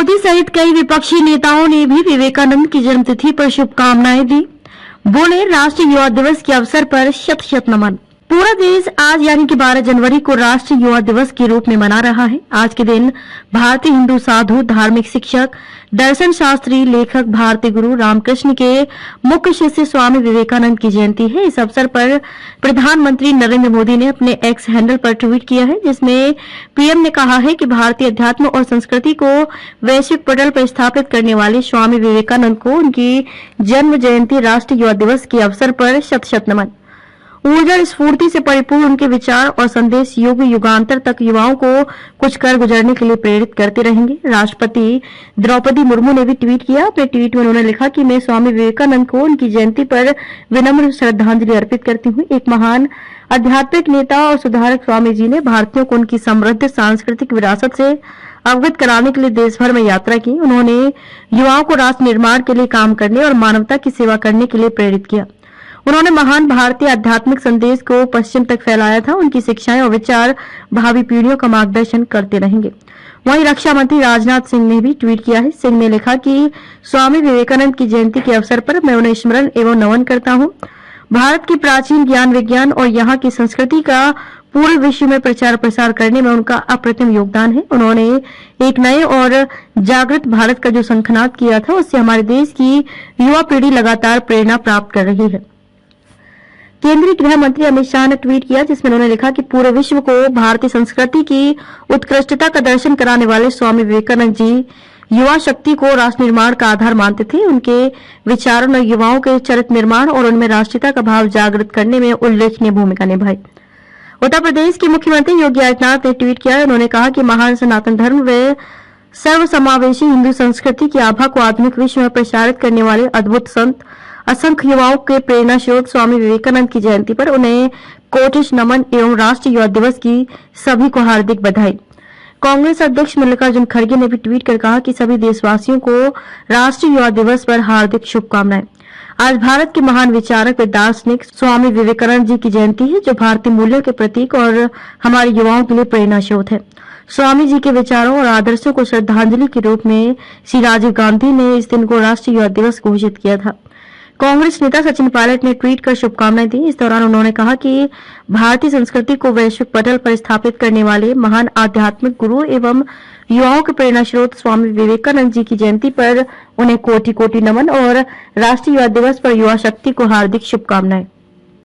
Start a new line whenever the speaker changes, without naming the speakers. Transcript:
मोदी सहित कई विपक्षी नेताओं ने भी विवेकानंद की जन्मतिथि पर शुभकामनाएं दी। बोले, राष्ट्रीय युवा दिवस के अवसर पर शत शत नमन। पूरा देश आज यानी कि 12 जनवरी को राष्ट्रीय युवा दिवस के रूप में मना रहा है। आज के दिन भारतीय हिंदू साधु, धार्मिक शिक्षक, दर्शन शास्त्री, लेखक, भारतीय गुरु रामकृष्ण के मुख्य शिष्य स्वामी विवेकानंद की जयंती है। इस अवसर पर प्रधानमंत्री नरेंद्र मोदी ने अपने एक्स हैंडल पर ट्वीट किया है, जिसमें पीएम ने कहा है कि भारतीय अध्यात्म और संस्कृति को वैश्विक पटल पर स्थापित करने वाले स्वामी विवेकानंद को उनकी जन्म जयंती राष्ट्रीय युवा दिवस के अवसर पर शत शत नमन। ऊर्जा स्फूर्ति से परिपूर्ण उनके विचार और संदेश युग युगांतर तक युवाओं को कुछ कर गुजरने के लिए प्रेरित करते रहेंगे। राष्ट्रपति द्रौपदी मुर्मू ने भी ट्वीट किया। अपने ट्वीट में उन्होंने लिखा कि मैं स्वामी विवेकानंद को उनकी जयंती पर विनम्र श्रद्धांजलि अर्पित करती हूँ। एक महान आध्यात्मिक नेता और सुधारक स्वामी जी ने भारतीयों को उनकी समृद्ध सांस्कृतिक विरासत से अवगत कराने के लिए देश भर में यात्रा की। उन्होंने युवाओं को राष्ट्र निर्माण के लिए काम करने और मानवता की सेवा करने के लिए प्रेरित किया। उन्होंने महान भारतीय आध्यात्मिक संदेश को पश्चिम तक फैलाया था। उनकी शिक्षाएं और विचार भावी पीढ़ियों का मार्गदर्शन करते रहेंगे। वहीं रक्षा मंत्री राजनाथ सिंह ने भी ट्वीट किया है। सिंह ने लिखा कि स्वामी विवेकानंद की जयंती के अवसर पर मैं उन्हें स्मरण एवं नमन करता हूं। भारत की प्राचीन ज्ञान विज्ञान और यहाँ की संस्कृति का पूरे विश्व में प्रचार प्रसार करने में उनका अप्रतिम योगदान है। उन्होंने एक नए और जागृत भारत का जो शंखनाद किया था, उससे हमारे देश की युवा पीढ़ी लगातार प्रेरणा प्राप्त कर रही है। केंद्रीय गृह मंत्री अमित शाह ने ट्वीट किया, जिसमें उन्होंने लिखा कि पूरे विश्व को भारतीय संस्कृति की उत्कृष्टता का दर्शन कराने वाले स्वामी विवेकानंद जी युवा शक्ति को राष्ट्र निर्माण का आधार मानते थे। उनके विचारों ने युवाओं के चरित्र निर्माण और उनमें राष्ट्रीयता का भाव जागृत करने में उल्लेखनीय भूमिका निभाई। उत्तर प्रदेश के मुख्यमंत्री योगी आदित्यनाथ ने ट्वीट किया। उन्होंने कहा कि महान सनातन धर्म व सर्वसमावेशी हिंदू संस्कृति की आभा को आधुनिक विश्व में प्रसारित करने वाले अद्भुत संत, असंख्य युवाओं के प्रेरणा स्रोत स्वामी विवेकानंद की जयंती पर उन्हें कोटिश नमन एवं राष्ट्रीय युवा दिवस की सभी को हार्दिक बधाई। कांग्रेस अध्यक्ष मल्लिकार्जुन खड़गे ने भी ट्वीट कर कहा कि सभी देशवासियों को राष्ट्रीय युवा दिवस पर हार्दिक शुभकामनाएं। आज भारत के महान विचारक व दार्शनिक स्वामी विवेकानंद जी की जयंती है, जो भारतीय मूल्यों के प्रतीक और हमारे युवाओं के लिए प्रेरणा स्रोत है। स्वामी जी के विचारों और आदर्शों को श्रद्धांजलि के रूप में श्री राजीव गांधी ने इस दिन को राष्ट्रीय युवा दिवस घोषित किया था। कांग्रेस नेता सचिन पायलट ने ट्वीट कर शुभकामनाएं दी। इस दौरान उन्होंने कहा कि भारतीय संस्कृति को वैश्विक पटल पर स्थापित करने वाले महान आध्यात्मिक गुरु एवं युवाओं के प्रेरणा स्रोत स्वामी विवेकानंद जी की जयंती पर उन्हें कोटि कोटि नमन और राष्ट्रीय युवा दिवस पर युवा शक्ति को हार्दिक शुभकामनाएं।